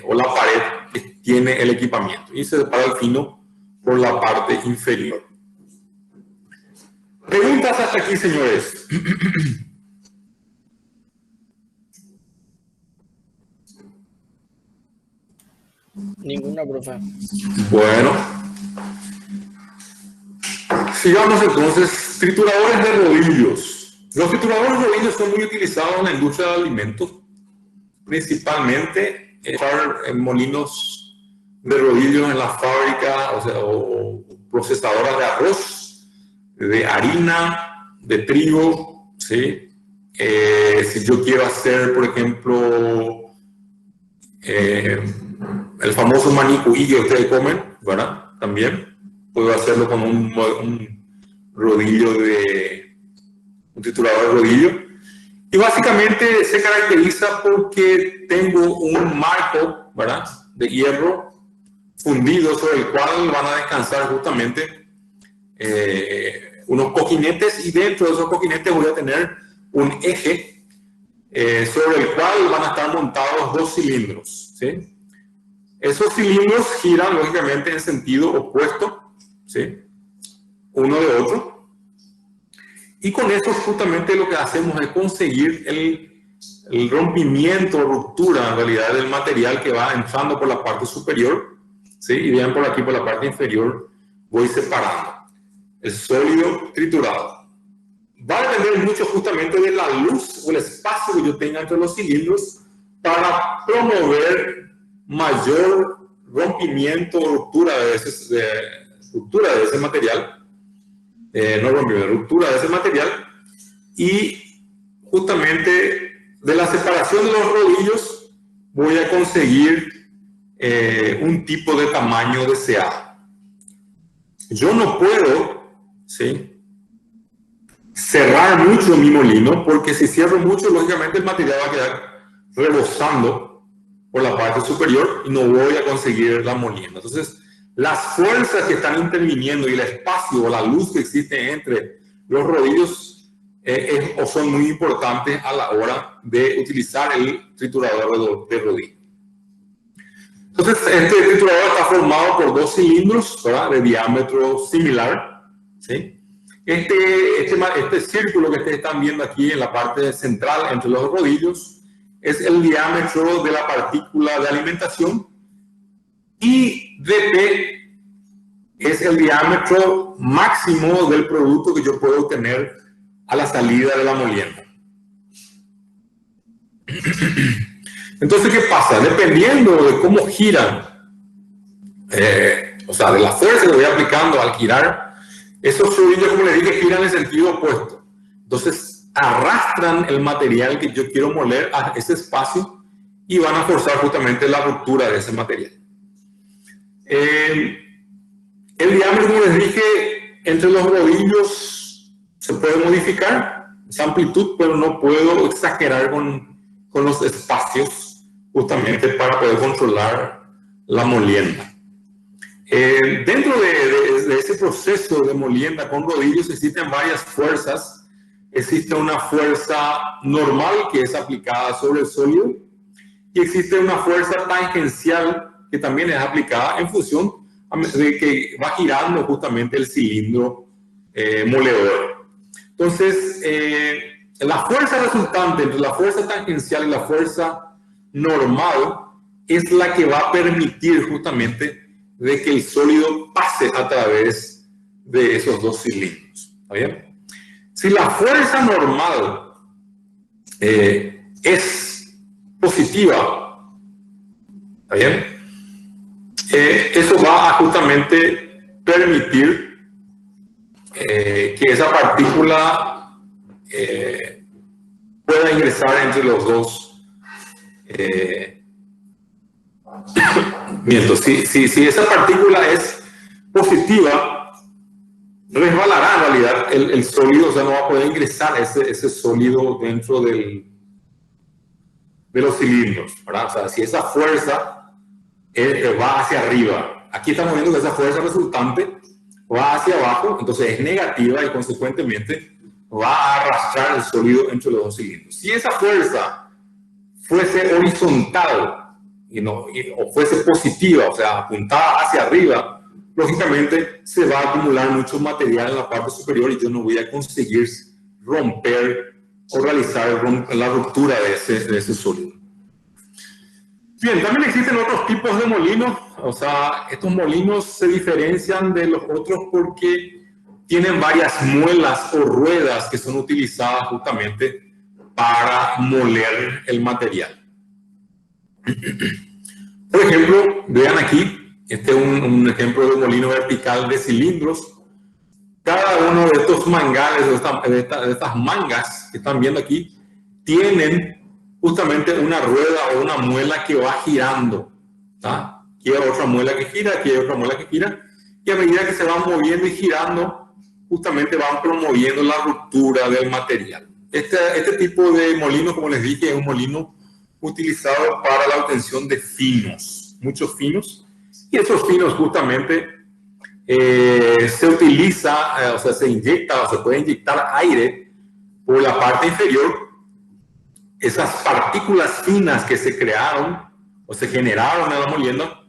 O la pared que tiene el equipamiento. Y se separa el fino por la parte inferior. ¿Preguntas hasta aquí, señores? Ninguna, profe. Bueno. Sigamos entonces. Trituradores de rodillos. Los trituradores de rodillos son muy utilizados en la industria de alimentos, principalmente en molinos de rodillos en la fábrica, o procesadoras de arroz, de harina, de trigo, ¿sí? Si yo quiero hacer, por ejemplo, el famoso maní cuy que ustedes comen, ¿verdad? También puedo hacerlo con un rodillo un triturador de rodillo. Y básicamente se caracteriza porque tengo un marco, ¿verdad?, de hierro fundido sobre el cual van a descansar justamente unos cojinetes, y dentro de esos cojinetes voy a tener un eje sobre el cual van a estar montados dos cilindros, ¿sí? Esos cilindros giran lógicamente en sentido opuesto, ¿sí?, uno de otro. Y con eso justamente lo que hacemos es conseguir el rompimiento, ruptura en realidad del material que va entrando por la parte superior, ¿sí? Y vean por aquí, por la parte inferior, voy separando el sólido triturado. Va a depender mucho justamente de la luz o el espacio que yo tenga entre los cilindros para promover mayor rompimiento o ruptura de ese material. No rompimiento, ruptura de ese material, y justamente de la separación de los rodillos voy a conseguir un tipo de tamaño deseado. Yo no puedo, ¿sí?, cerrar mucho mi molino, porque si cierro mucho, lógicamente el material va a quedar rebosando por la parte superior y no voy a conseguir la molienda. Entonces, las fuerzas que están interviniendo y el espacio o la luz que existe entre los rodillos son muy importantes a la hora de utilizar el triturador de rodillo. Entonces, este triturador está formado por dos cilindros, ¿verdad?, de diámetro similar, ¿sí? Este círculo que ustedes están viendo aquí en la parte central entre los rodillos es el diámetro de la partícula de alimentación, y dp es el diámetro máximo del producto que yo puedo obtener a la salida de la molienda. Entonces, ¿qué pasa? Dependiendo de cómo giran, o sea, de la fuerza que voy aplicando al girar, esos rodillos, como les dije, giran en sentido opuesto. Entonces, arrastran el material que yo quiero moler a ese espacio y van a forzar justamente la ruptura de ese material. El diámetro, como les dije, entre los rodillos se puede modificar esa amplitud, pero no puedo exagerar con los espacios justamente para poder controlar la molienda. Dentro de ese proceso de molienda con rodillos existen varias fuerzas. Existe una fuerza normal que es aplicada sobre el sólido, y existe una fuerza tangencial que también es aplicada en función de que va girando justamente el cilindro moledor. Entonces, la fuerza resultante entre la fuerza tangencial y la fuerza normal es la que va a permitir justamente de que el sólido pase a través de esos dos cilindros. ¿Está bien? Si la fuerza normal es positiva, ¿está bien?, eso va a justamente permitir que esa partícula pueda ingresar entre los dos vientos. Si esa partícula es positiva, resbalará en realidad el sólido, o sea, no va a poder ingresar ese sólido dentro de los cilindros, ¿verdad? O sea, si esa fuerza va hacia arriba, aquí estamos viendo que esa fuerza resultante va hacia abajo, entonces es negativa y consecuentemente va a arrastrar el sólido entre los dos cilindros. Si esa fuerza fuese horizontal o fuese positiva, o sea, apuntada hacia arriba, lógicamente se va a acumular mucho material en la parte superior y yo no voy a conseguir romper o realizar la ruptura de ese sólido. Bien, también existen otros tipos de molinos. O sea, estos molinos se diferencian de los otros porque tienen varias muelas o ruedas que son utilizadas justamente para moler el material. Por ejemplo, vean aquí, este es un ejemplo de molino vertical de cilindros. Cada uno de estos mangales, de estas mangas que están viendo aquí, tienen justamente una rueda o una muela que va girando. ¿Tá? Aquí hay otra muela que gira, aquí hay otra muela que gira, y a medida que se van moviendo y girando, justamente van promoviendo la ruptura del material. Este tipo de molino, como les dije, es un molino utilizado para la obtención de finos, muchos finos, y esos finos justamente se utiliza, o sea, se inyecta o se puede inyectar aire por la parte inferior. Esas partículas finas que se crearon o se generaron en la molienda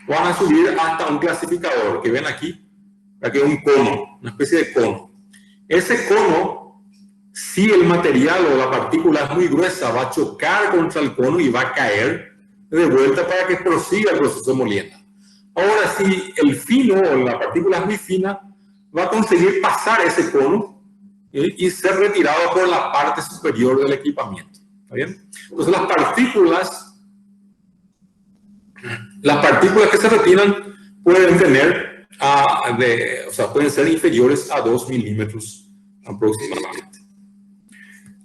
van a subir hasta un clasificador que ven aquí es un cono, una especie de cono. Ese cono, si el material o la partícula es muy gruesa, va a chocar contra el cono y va a caer de vuelta para que prosiga el proceso de molienda. Ahora, si el fino o la partícula es muy fina, va a conseguir pasar ese cono y ser retirado por la parte superior del equipamiento. ¿Está bien? Entonces, las partículas que se retiran pueden tener, o sea, pueden ser inferiores a 2 milímetros aproximadamente.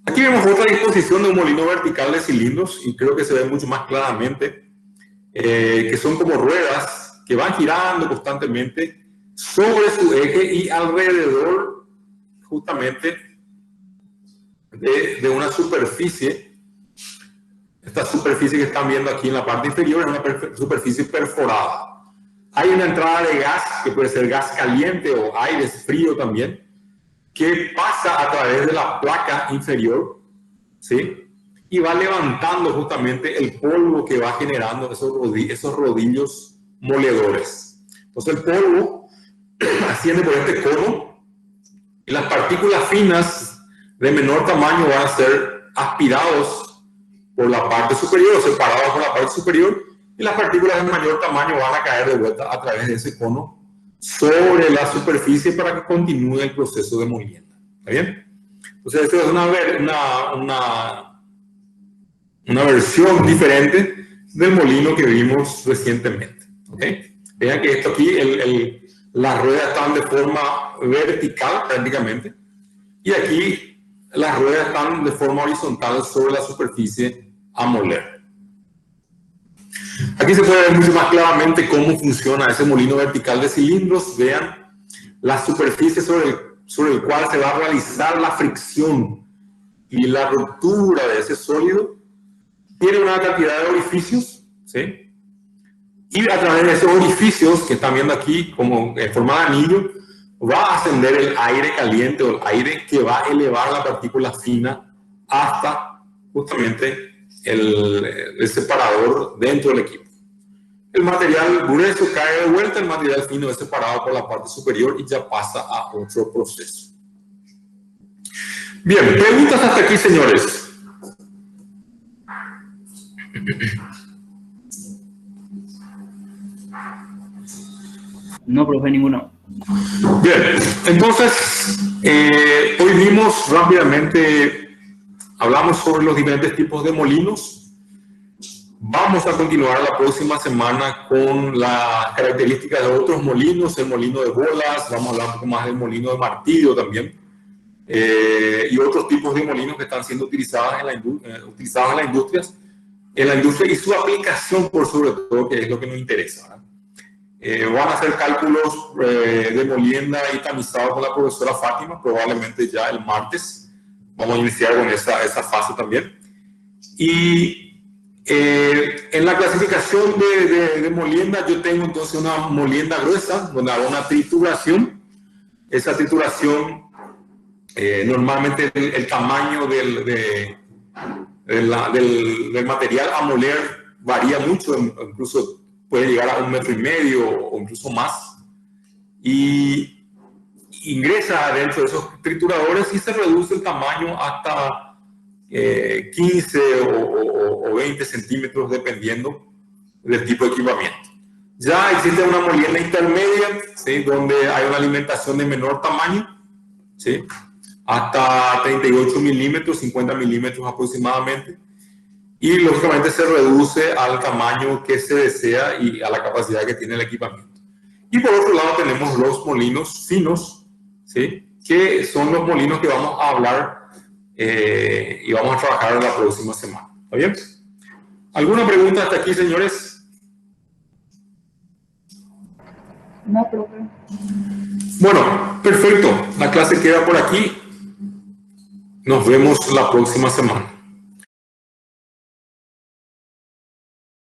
Aquí vemos otra disposición de un molino vertical de cilindros y creo que se ve mucho más claramente, que son como ruedas que van girando constantemente sobre su eje y alrededor justamente de una superficie. Esta superficie que están viendo aquí en la parte inferior es una superficie perforada. Hay una entrada de gas, que puede ser gas caliente o aire frío también, que pasa a través de la placa inferior, ¿sí? Y va levantando justamente el polvo que va generando esos rodillos moledores. Entonces el polvo asciende por este cono y las partículas finas de menor tamaño van a ser aspirados por la parte superior, o separados por la parte superior, y las partículas de mayor tamaño van a caer de vuelta a través de ese cono sobre la superficie para que continúe el proceso de molienda. ¿Está bien? Entonces, esta es una versión diferente del molino que vimos recientemente. ¿Okay? Vean que esto aquí, las ruedas están de forma vertical prácticamente, y aquí las ruedas están de forma horizontal sobre la superficie a moler. Aquí se puede ver mucho más claramente cómo funciona ese molino vertical de cilindros. Vean la superficie sobre el cual se va a realizar la fricción y la ruptura de ese sólido. Tiene una cantidad de orificios, ¿sí? Y a través de esos orificios que están viendo aquí como en forma de anillo, va a ascender el aire caliente o el aire que va a elevar la partícula fina hasta justamente el separador dentro del equipo. El material grueso cae de vuelta, el material fino es separado por la parte superior y ya pasa a otro proceso. Bien, preguntas hasta aquí, señores. No, profe, ninguno. Bien, entonces, hoy vimos rápidamente, hablamos sobre los diferentes tipos de molinos. Vamos a continuar la próxima semana con las características de otros molinos, el molino de bolas, vamos a hablar un poco más del molino de martillo también, y otros tipos de molinos que están siendo utilizados en la industria y su aplicación por sobre todo, que es lo que nos interesa, ¿verdad? Van a hacer cálculos de molienda y tamizado con la profesora Fátima, probablemente ya el martes. Vamos a iniciar con esa fase también. Y en la clasificación de molienda, yo tengo entonces una molienda gruesa, donde hago una trituración. Esa trituración, normalmente el tamaño del material a moler varía mucho, incluso puede llegar a 1,5 metros o incluso más. y ingresa dentro de esos trituradores y se reduce el tamaño hasta 15 o 20 centímetros dependiendo del tipo de equipamiento. Ya existe una molienda intermedia, ¿sí?, donde hay una alimentación de menor tamaño, ¿sí?, hasta 38 milímetros, 50 milímetros aproximadamente, y lógicamente se reduce al tamaño que se desea y a la capacidad que tiene el equipamiento. Y por otro lado tenemos los molinos finos, ¿sí?, que son los molinos que vamos a hablar y vamos a trabajar en la próxima semana. ¿Está bien? ¿Alguna pregunta hasta aquí, señores? No, profe. Bueno, perfecto. La clase queda por aquí. Nos vemos la próxima semana.